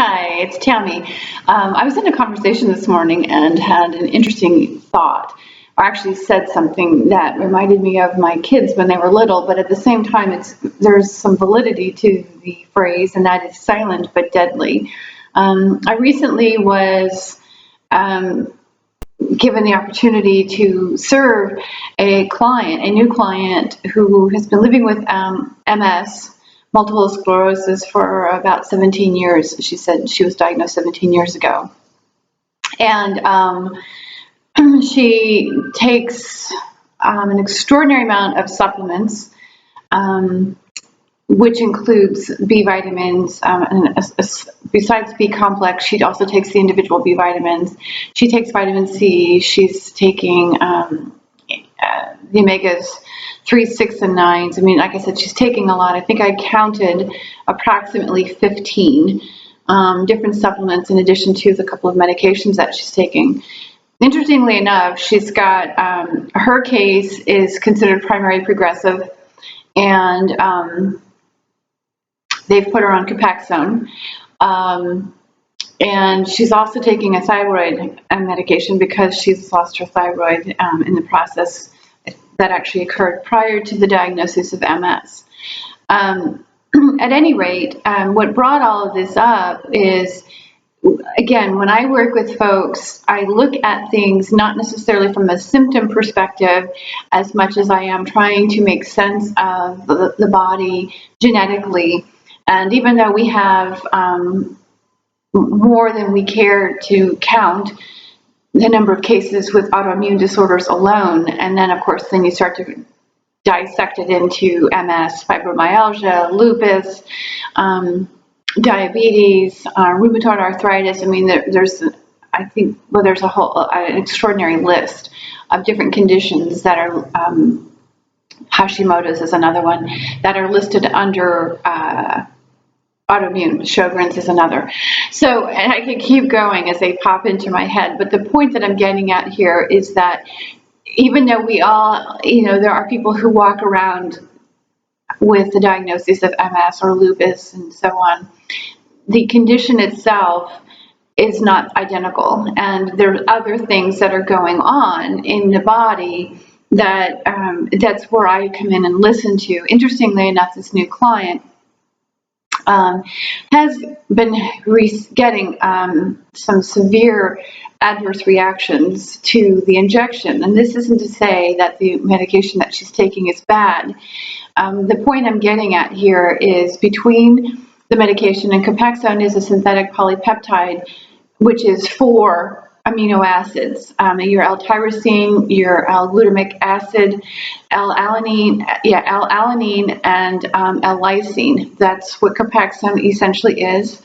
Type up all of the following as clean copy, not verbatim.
Hi, it's Tammy. I was in a conversation this morning and had an interesting thought, or actually said something that reminded me of my kids when they were little, but at the same time, there's some validity to the phrase, and that is silent but deadly. I recently was given the opportunity to serve a new client who has been living with MS, multiple sclerosis, for about 17 years. She said she was diagnosed 17 years ago. And she takes an extraordinary amount of supplements, which includes B vitamins, and besides B complex, she also takes the individual B vitamins. She takes vitamin C. She's taking the omegas 3, 6, and 9s. I mean, like I said, she's taking a lot. I think I counted approximately 15 different supplements in addition to the couple of medications that she's taking. Interestingly enough, she's got, her case is considered primary progressive, and they've put her on Copaxone. And she's also taking a thyroid medication because she's lost her thyroid in the process that actually occurred prior to the diagnosis of MS. At any rate, what brought all of this up is, again, when I work with folks, I look at things not necessarily from a symptom perspective as much as I am trying to make sense of the body genetically. And even though we have more than we care to count, the number of cases with autoimmune disorders alone, and then of course then you start to dissect it into MS, fibromyalgia, lupus, diabetes, rheumatoid arthritis. I mean, there's a whole an extraordinary list of different conditions that are, Hashimoto's is another one, that are listed under autoimmune. Sjogren's is another. So, and I can keep going as they pop into my head, but the point that I'm getting at here is that even though we all, there are people who walk around with the diagnosis of MS or lupus and so on, the condition itself is not identical. And there are other things that are going on in the body that that's where I come in and listen to. Interestingly enough, this new client has been getting some severe adverse reactions to the injection. And this isn't to say that the medication that she's taking is bad. The point I'm getting at here is between the medication, and Copaxone is a synthetic polypeptide, which is 4 amino acids, your L-tyrosine, your L-glutamic acid, L-alanine, and L-lysine. That's what Copaxone essentially is.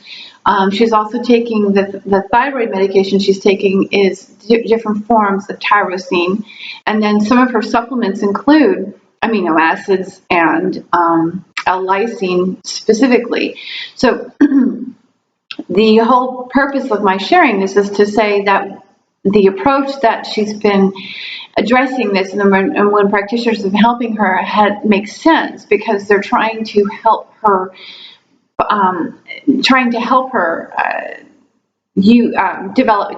She's also taking the thyroid medication she's taking is different forms of tyrosine, and then some of her supplements include amino acids and L-lysine specifically. So the whole purpose of my sharing this is to say that the approach that she's been addressing this, and when practitioners have been helping her, makes sense, because they're trying to help her,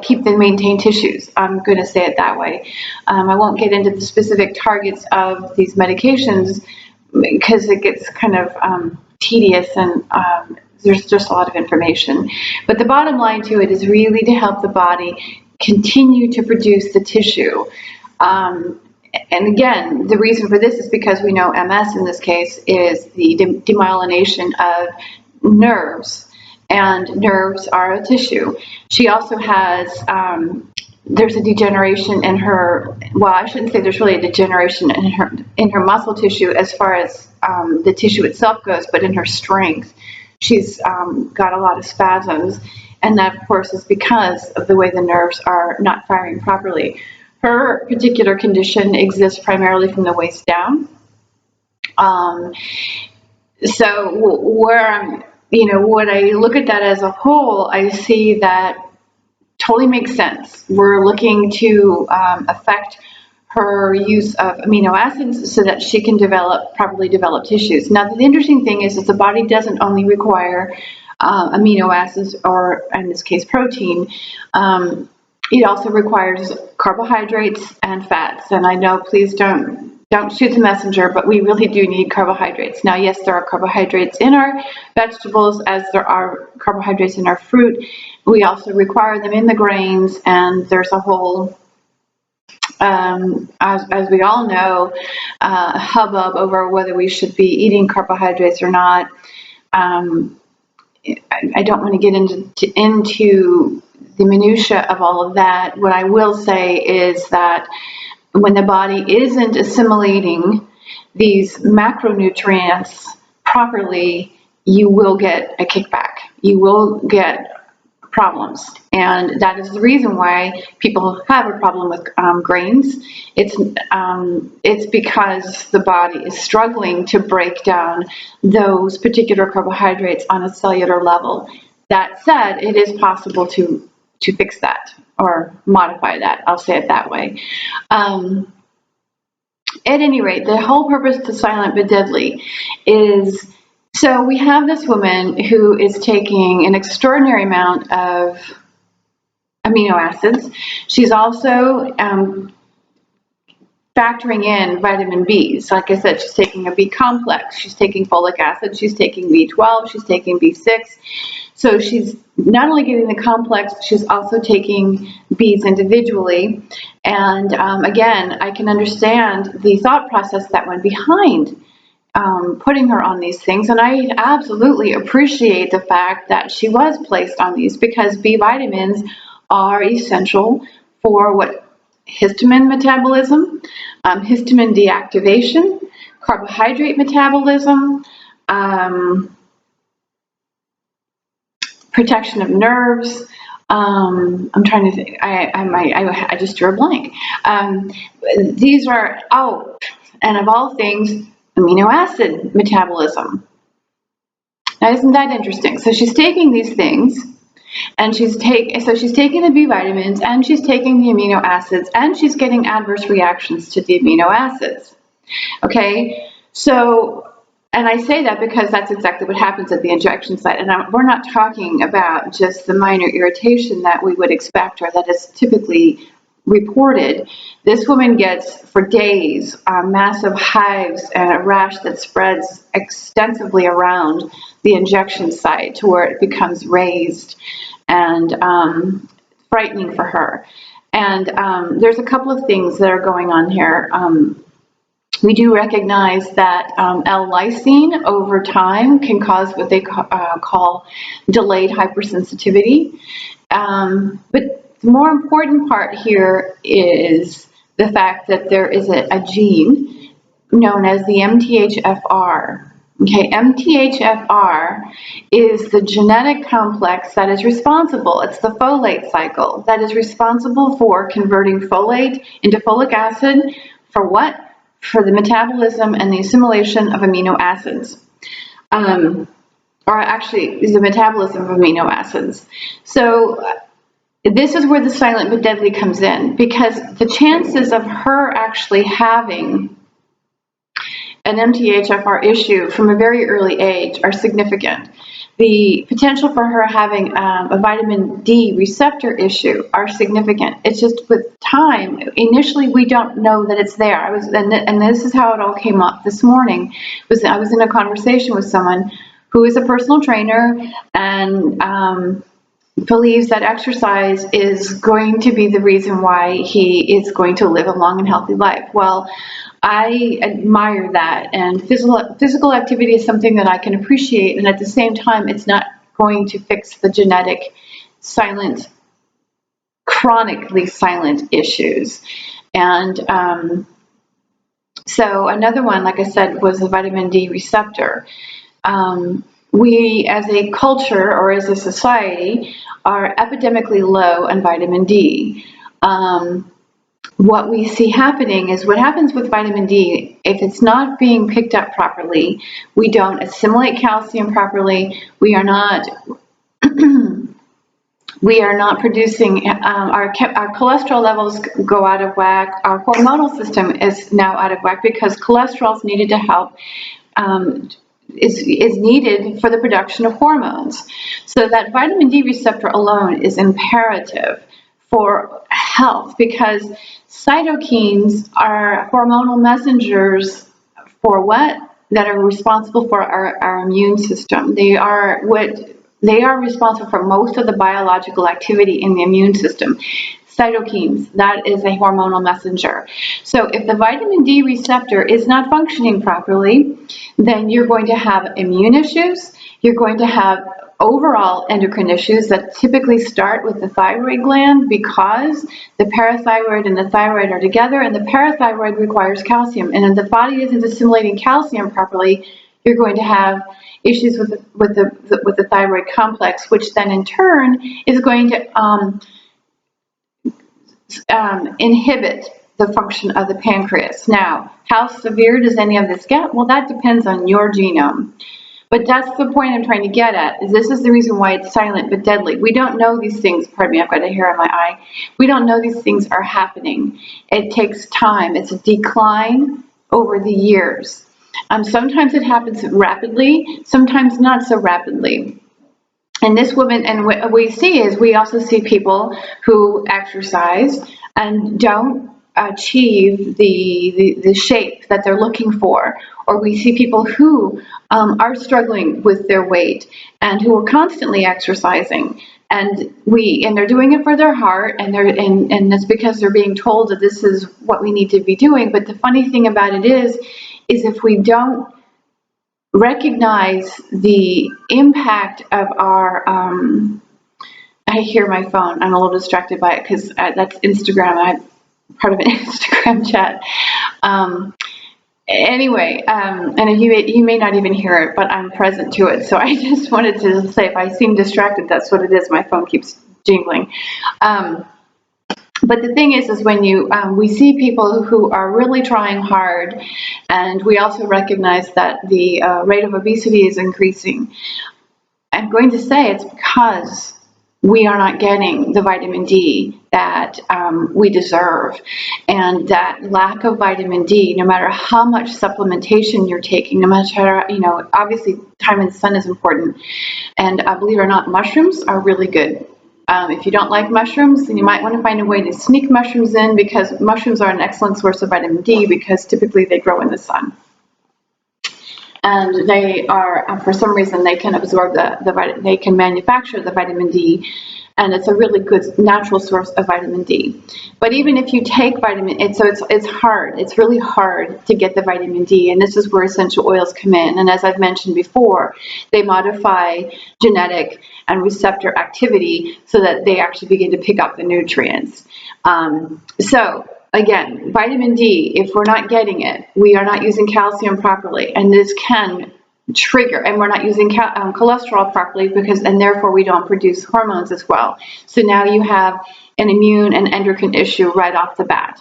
keep and maintain tissues. I'm going to say it that way. I won't get into the specific targets of these medications because it gets kind of tedious, and there's just a lot of information. But the bottom line to it is really to help the body continue to produce the tissue. And again, the reason for this is because we know MS in this case is the demyelination of nerves, and nerves are a tissue. She also has, there's a degeneration in her, well, I shouldn't say there's really a degeneration in her muscle tissue as far as the tissue itself goes, but in her strength. She's got a lot of spasms, and that, of course, is because of the way the nerves are not firing properly. Her particular condition exists primarily from the waist down. So where I'm, when I look at that as a whole, I see that totally makes sense. We're looking to affect her use of amino acids so that she can properly develop tissues. Now, the interesting thing is that the body doesn't only require amino acids, or in this case protein. It also requires carbohydrates and fats. And I know, please don't shoot the messenger, but we really do need carbohydrates. Now, yes, there are carbohydrates in our vegetables as there are carbohydrates in our fruit. We also require them in the grains, and there's a whole, as we all know, hubbub over whether we should be eating carbohydrates or not. I don't want to get into the minutia of all of that. What I will say is that when the body isn't assimilating these macronutrients properly, you will get a kickback. You will get problems. And that is the reason why people have a problem with grains. It's because the body is struggling to break down those particular carbohydrates on a cellular level. That said, it is possible to fix that or modify that. I'll say it that way. At any rate, the whole purpose to Silent but Deadly is, so we have this woman who is taking an extraordinary amount of amino acids. She's also factoring in vitamin Bs. Like I said, she's taking a B complex, she's taking folic acid, she's taking B12, she's taking B6. So she's not only getting the complex, she's also taking Bs individually. And again, I can understand the thought process that went behind putting her on these things. And I absolutely appreciate the fact that she was placed on these, because B vitamins are essential for what? Histamine metabolism, histamine deactivation, carbohydrate metabolism, protection of nerves. I'm trying to think. I just drew a blank. These are, and of all things, amino acid metabolism. Now, isn't that interesting? So she's taking these things, and she's taking the B vitamins, and she's taking the amino acids, and she's getting adverse reactions to the amino acids. Okay, so, and I say that because that's exactly what happens at the injection site. And we're not talking about just the minor irritation that we would expect, or that is typically reported. This woman gets, for days, massive hives and a rash that spreads extensively around the injection site to where it becomes raised and frightening for her. And there's a couple of things that are going on here. We do recognize that L-lysine over time can cause what they call delayed hypersensitivity. But the more important part here is the fact that there is a gene known as the MTHFR. Okay, MTHFR is the genetic complex that is responsible. It's the folate cycle that is responsible for converting folate into folic acid. For what? For the metabolism and the assimilation of amino acids. Or actually, the metabolism of amino acids. So this is where the silent but deadly comes in, because the chances of her actually having an MTHFR issue from a very early age are significant. The potential for her having a vitamin D receptor issue are significant. It's just with time, initially we don't know that it's there. And this is how it all came up this morning. I was in a conversation with someone who is a personal trainer and believes that exercise is going to be the reason why he is going to live a long and healthy life. Well, I admire that, and physical activity is something that I can appreciate, and at the same time, it's not going to fix the genetic, silent, chronically silent issues. And so another one, like I said, was the vitamin D receptor. We, as a culture or as a society, are epidemically low on vitamin D. What we see happening is what happens with vitamin D, if it's not being picked up properly, we don't assimilate calcium properly, we are not producing, our cholesterol levels go out of whack, our hormonal system is now out of whack because cholesterol is needed to help is needed for the production of hormones. So that vitamin D receptor alone is imperative for health, because cytokines are hormonal messengers for what? That are responsible for our immune system. They are responsible for most of the biological activity in the immune system. Cytokines, that is a hormonal messenger. So if the vitamin D receptor is not functioning properly, then you're going to have immune issues, you're going to have overall endocrine issues that typically start with the thyroid gland, because the parathyroid and the thyroid are together, and the parathyroid requires calcium, and if the body isn't assimilating calcium properly, you're going to have issues with the thyroid complex, which then in turn is going to inhibit the function of the pancreas. Now, how severe does any of this get? Well, that depends on your genome. But that's the point I'm trying to get at, is this is the reason why it's silent but deadly. We don't know these things. Pardon me, I've got a hair on my eye. We don't know these things are happening. It takes time. It's a decline over the years. Sometimes it happens rapidly, sometimes not so rapidly. And this woman, and what we see is, we also see people who exercise and don't achieve the shape that they're looking for, or we see people who are struggling with their weight and who are constantly exercising, and they're doing it for their heart, and it's because they're being told that this is what we need to be doing. But the funny thing about it is if we don't recognize the impact of our, I hear my phone, I'm a little distracted by it because that's Instagram, I'm part of an Instagram chat. Anyway, and you may not even hear it, but I'm present to it, so I just wanted to say, if I seem distracted, that's what it is, my phone keeps jingling. But the thing is when we see people who are really trying hard, and we also recognize that the rate of obesity is increasing, I'm going to say it's because we are not getting the vitamin D that we deserve. And that lack of vitamin D, no matter how much supplementation you're taking, no matter, obviously time in the sun is important. And believe it or not, mushrooms are really good. If you don't like mushrooms, then you might want to find a way to sneak mushrooms in, because mushrooms are an excellent source of vitamin D, because typically they grow in the sun. And they are, for some reason, they can absorb they can manufacture the vitamin D, and it's a really good natural source of vitamin D. But even if you take vitamin, it's hard. It's really hard to get the vitamin D, and this is where essential oils come in. And as I've mentioned before, they modify genetic and receptor activity so that they actually begin to pick up the nutrients. So again, vitamin D, if we're not getting it, we are not using calcium properly, and this can trigger, and we're not using cholesterol properly, and therefore we don't produce hormones as well. So now you have an immune and endocrine issue right off the bat.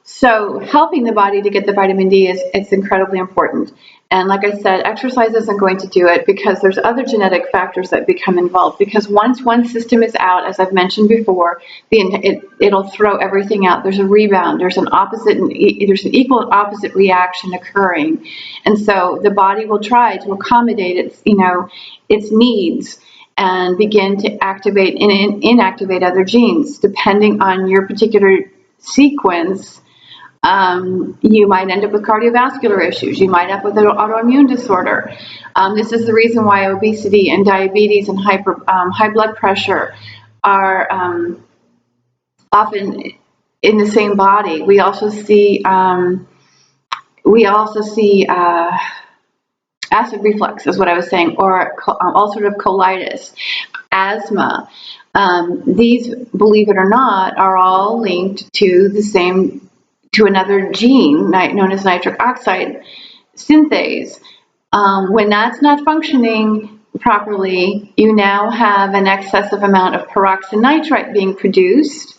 So helping the body to get the vitamin D it's incredibly important. And like I said, exercise isn't going to do it, because there's other genetic factors that become involved. Because once one system is out, as I've mentioned before, it'll throw everything out. There's a rebound. There's an equal and opposite reaction occurring, and so the body will try to accommodate its needs and begin to activate and inactivate other genes depending on your particular sequence. You might end up with cardiovascular issues. You might end up with an autoimmune disorder. This is the reason why obesity and diabetes and high blood pressure are often in the same body. We also see acid reflux, is what I was saying, or ulcerative colitis, asthma. These, believe it or not, are all linked to another gene known as nitric oxide synthase. When that's not functioning properly, you now have an excessive amount of peroxynitrite being produced,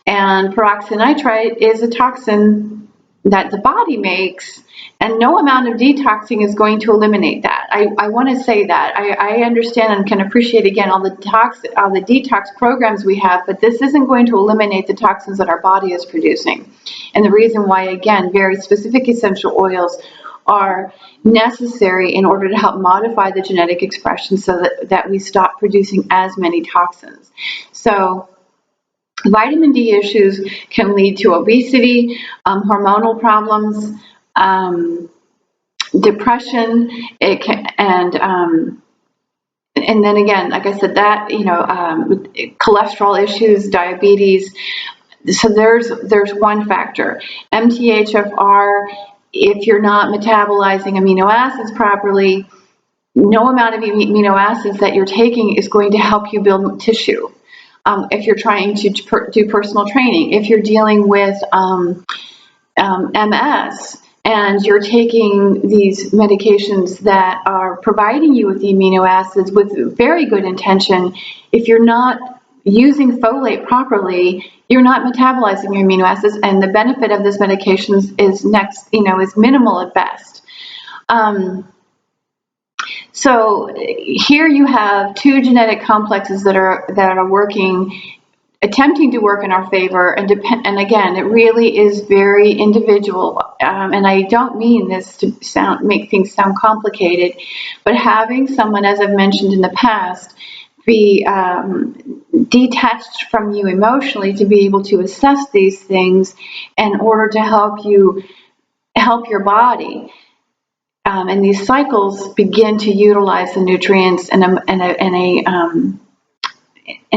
and peroxynitrite is a toxin that the body makes, and no amount of detoxing is going to eliminate that. I want to say that. I understand and can appreciate, again, all the detox programs we have, but this isn't going to eliminate the toxins that our body is producing. And the reason why, again, very specific essential oils are necessary in order to help modify the genetic expression so that we stop producing as many toxins. So vitamin D issues can lead to obesity, hormonal problems, depression, and then again, like I said, that, cholesterol issues, diabetes. So there's one factor. MTHFR, if you're not metabolizing amino acids properly, no amount of amino acids that you're taking is going to help you build tissue. If you're trying to do personal training, if you're dealing with MS, and you're taking these medications that are providing you with the amino acids with very good intention, if you're not using folate properly, you're not metabolizing your amino acids, and the benefit of this medications is is minimal at best. So here you have two genetic complexes that are working, attempting to work in our favor, and again, it really is very individual. And I don't mean this to make things sound complicated, but having someone, as I've mentioned in the past, be detached from you emotionally to be able to assess these things in order to help your body. And these cycles begin to utilize the nutrients in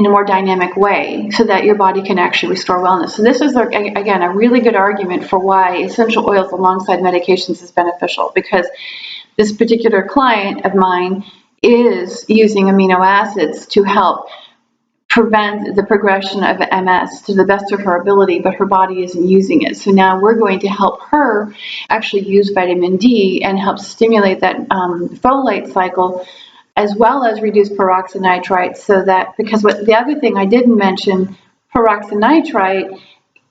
a more dynamic way so that your body can actually restore wellness. So this is, again, a really good argument for why essential oils alongside medications is beneficial, because this particular client of mine is using amino acids to help prevent the progression of MS to the best of her ability, but her body isn't using it. So now we're going to help her actually use vitamin D and help stimulate that folate cycle, as well as reduce peroxynitrite, so that, because the other thing I didn't mention, peroxynitrite,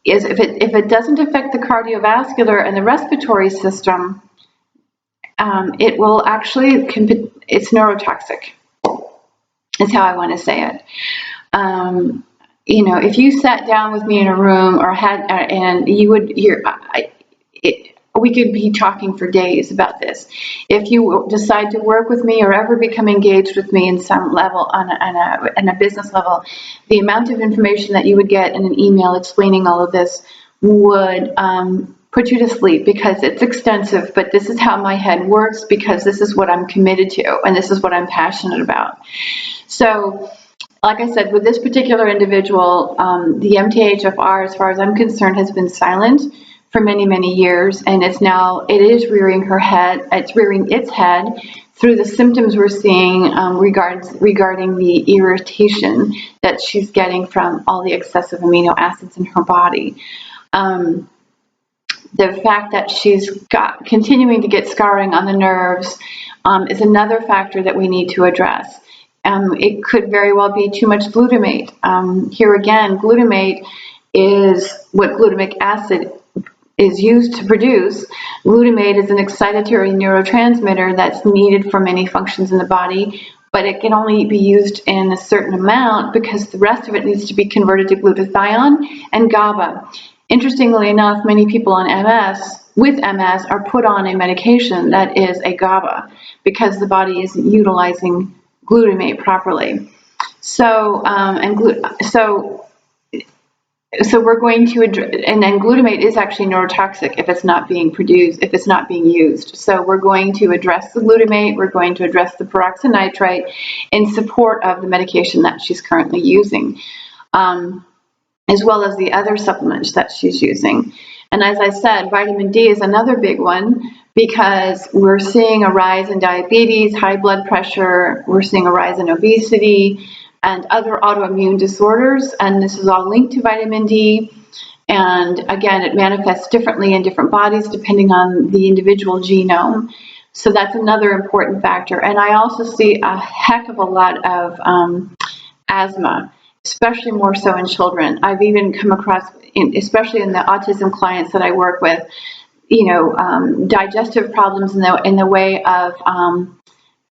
is if it doesn't affect the cardiovascular and the respiratory system, it will actually, it's neurotoxic, is how I want to say it. If you sat down with me in a room or we could be talking for days about this. If you decide to work with me or ever become engaged with me in some level on a business level, the amount of information that you would get in an email explaining all of this would put you to sleep, because it's extensive, but this is how my head works, because this is what I'm committed to and this is what I'm passionate about. So, like I said, with this particular individual, the MTHFR, as far as I'm concerned, has been silent for many, many years, and it is rearing its head through the symptoms we're seeing regarding the irritation that she's getting from all the excessive amino acids in her body. The fact that she's continuing to get scarring on the nerves is another factor that we need to address. It could very well be too much glutamate. Here again, glutamate is what glutamic acid is used to produce. Glutamate is an excitatory neurotransmitter that's needed for many functions in the body, but it can only be used in a certain amount because the rest of it needs to be converted to glutathione and GABA. Interestingly enough, many people with MS are put on a medication that is a GABA because the body isn't utilizing glutamate properly. So we're going to address, and then glutamate is actually neurotoxic if it's not being produced, if it's not being used. So we're going to address the glutamate, we're going to address the peroxynitrite in support of the medication that she's currently using, as well as the other supplements that she's using. And as I said, vitamin D is another big one, because we're seeing a rise in diabetes, high blood pressure, we're seeing a rise in obesity, and other autoimmune disorders, and this is all linked to vitamin D. And again, it manifests differently in different bodies depending on the individual genome. So that's another important factor. And I also see a heck of a lot of asthma, especially more so in children. I've even come across, especially in the autism clients that I work with, digestive problems in the way of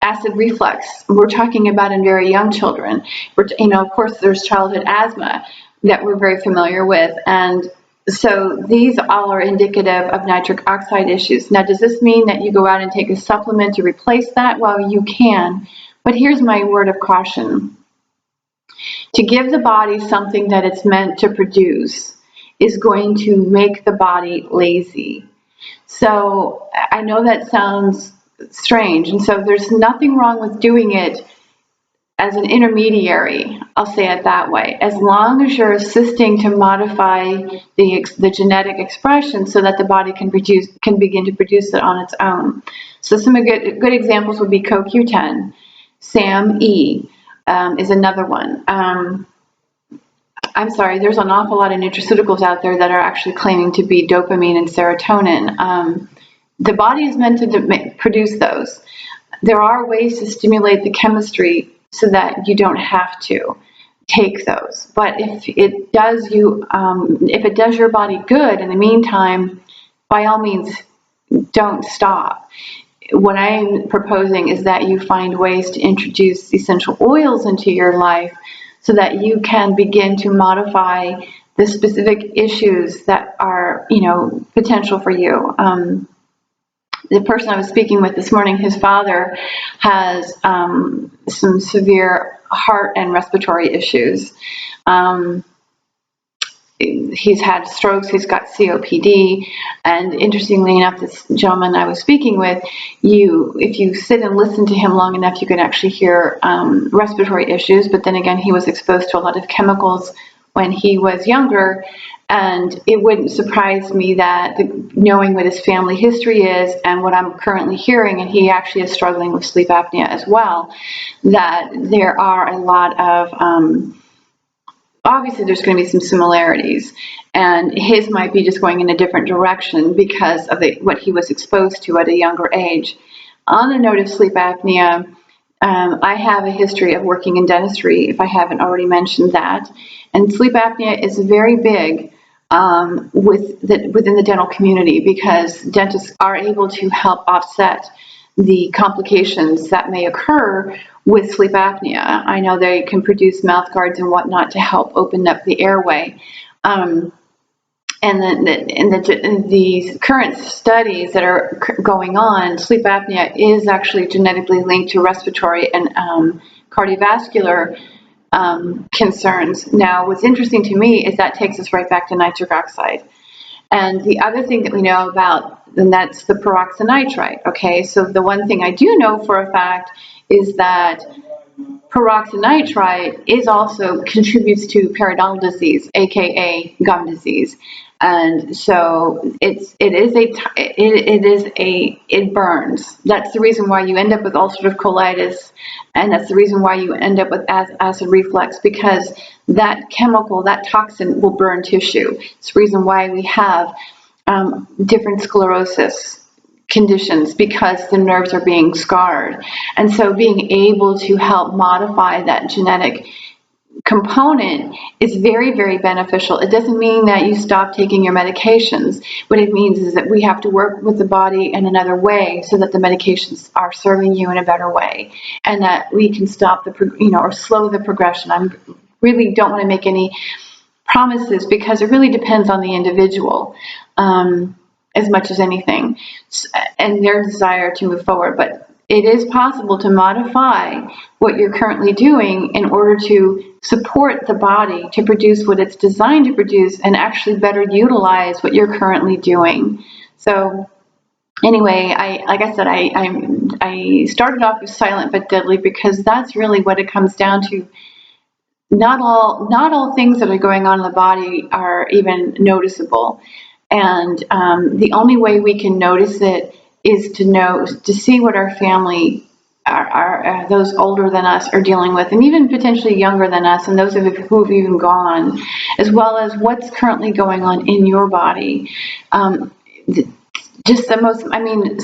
acid reflux. We're talking about in very young children. Of course, there's childhood asthma that we're very familiar with, and So these all are indicative of nitric oxide issues. Now, does this mean that you go out and take a supplement to replace that? Well, you can, but here's my word of caution. To give the body something that it's meant to produce is going to make the body lazy. So I know that sounds strange, and so there's nothing wrong with doing it as an intermediary, I'll say it that way, as long as you're assisting to modify the genetic expression so that the body can begin to produce it on its own. So some good examples would be CoQ10, SAMe is another one. I'm sorry, there's an awful lot of nutraceuticals out there that are actually claiming to be dopamine and serotonin. The body is meant to produce those. There are ways to stimulate the chemistry so that you don't have to take those. But if it does your body good in the meantime, by all means, don't stop. What I'm proposing is that you find ways to introduce essential oils into your life so that you can begin to modify the specific issues that are, potential for you. The person I was speaking with this morning, his father has some severe heart and respiratory issues. He's had strokes, he's got COPD, and interestingly enough, this gentleman I was speaking with, if you sit and listen to him long enough, you can actually hear respiratory issues, but then again, he was exposed to a lot of chemicals when he was younger, and it wouldn't surprise me that knowing what his family history is and what I'm currently hearing, and he actually is struggling with sleep apnea as well, that there are a lot of obviously there's going to be some similarities, and his might be just going in a different direction because of what he was exposed to at a younger age. On the note of sleep apnea, I have a history of working in dentistry, if I haven't already mentioned that, and sleep apnea is very big within the dental community because dentists are able to help offset the complications that may occur with sleep apnea. I know they can produce mouth guards and whatnot to help open up the airway. And the current studies that are going on, sleep apnea is actually genetically linked to respiratory and cardiovascular concerns. Now, what's interesting to me is that takes us right back to nitric oxide. And the other thing that we know about, and that's the peroxynitrite, okay? So the one thing I do know for a fact is that peroxynitrite also contributes to periodontal disease, aka gum disease. And so it burns. That's the reason why you end up with ulcerative colitis, and that's the reason why you end up with acid reflux, because that chemical, that toxin will burn tissue. It's the reason why we have different sclerosis conditions, because the nerves are being scarred. And so being able to help modify that genetic component is very, very beneficial. It doesn't mean that you stop taking your medications. What it means is that we have to work with the body in another way so that the medications are serving you in a better way, and that we can stop or slow the progression. I really don't want to make any promises because it really depends on the individual as much as anything and their desire to move forward. But it is possible to modify what you're currently doing in order to support the body to produce what it's designed to produce and actually better utilize what you're currently doing. So anyway, like I said, I started off with silent but deadly because that's really what it comes down to. Not all things that are going on in the body are even noticeable. And the only way we can notice it is to see what our family, those older than us, are dealing with, and even potentially younger than us, and those who have even gone, as well as what's currently going on in your body. Just the most,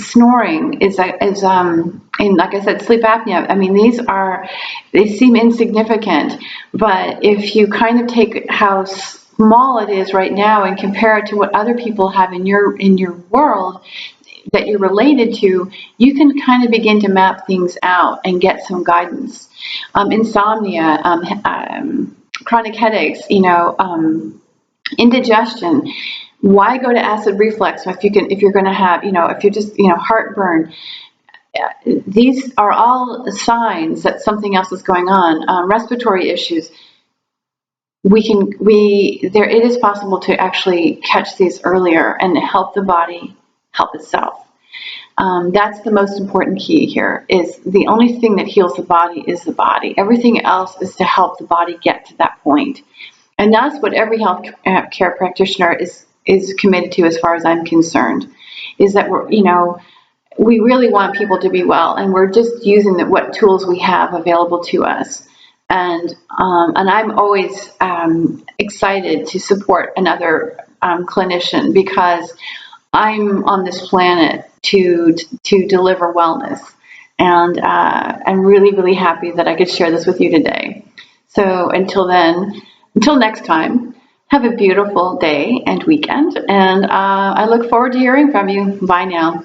snoring is and like I said, sleep apnea. They seem insignificant, but if you kind of take how small it is right now and compare it to what other people have in your world that you're related to, you can kind of begin to map things out and get some guidance. Insomnia, chronic headaches, Indigestion. Why go to acid reflux if you're going to have, if you're just, heartburn? These are all signs that something else is going on. Respiratory issues. It is possible to actually catch these earlier and help the body help itself. That's the most important key here, is the only thing that heals the body is the body. Everything else is to help the body get to that point. And that's what every health care practitioner is committed to, as far as I'm concerned, is that we really want people to be well, and we're just using what tools we have available to us. And I'm always excited to support another clinician, because I'm on this planet to deliver wellness. And I'm really, really happy that I could share this with you today. So until next time, have a beautiful day and weekend. And I look forward to hearing from you. Bye now.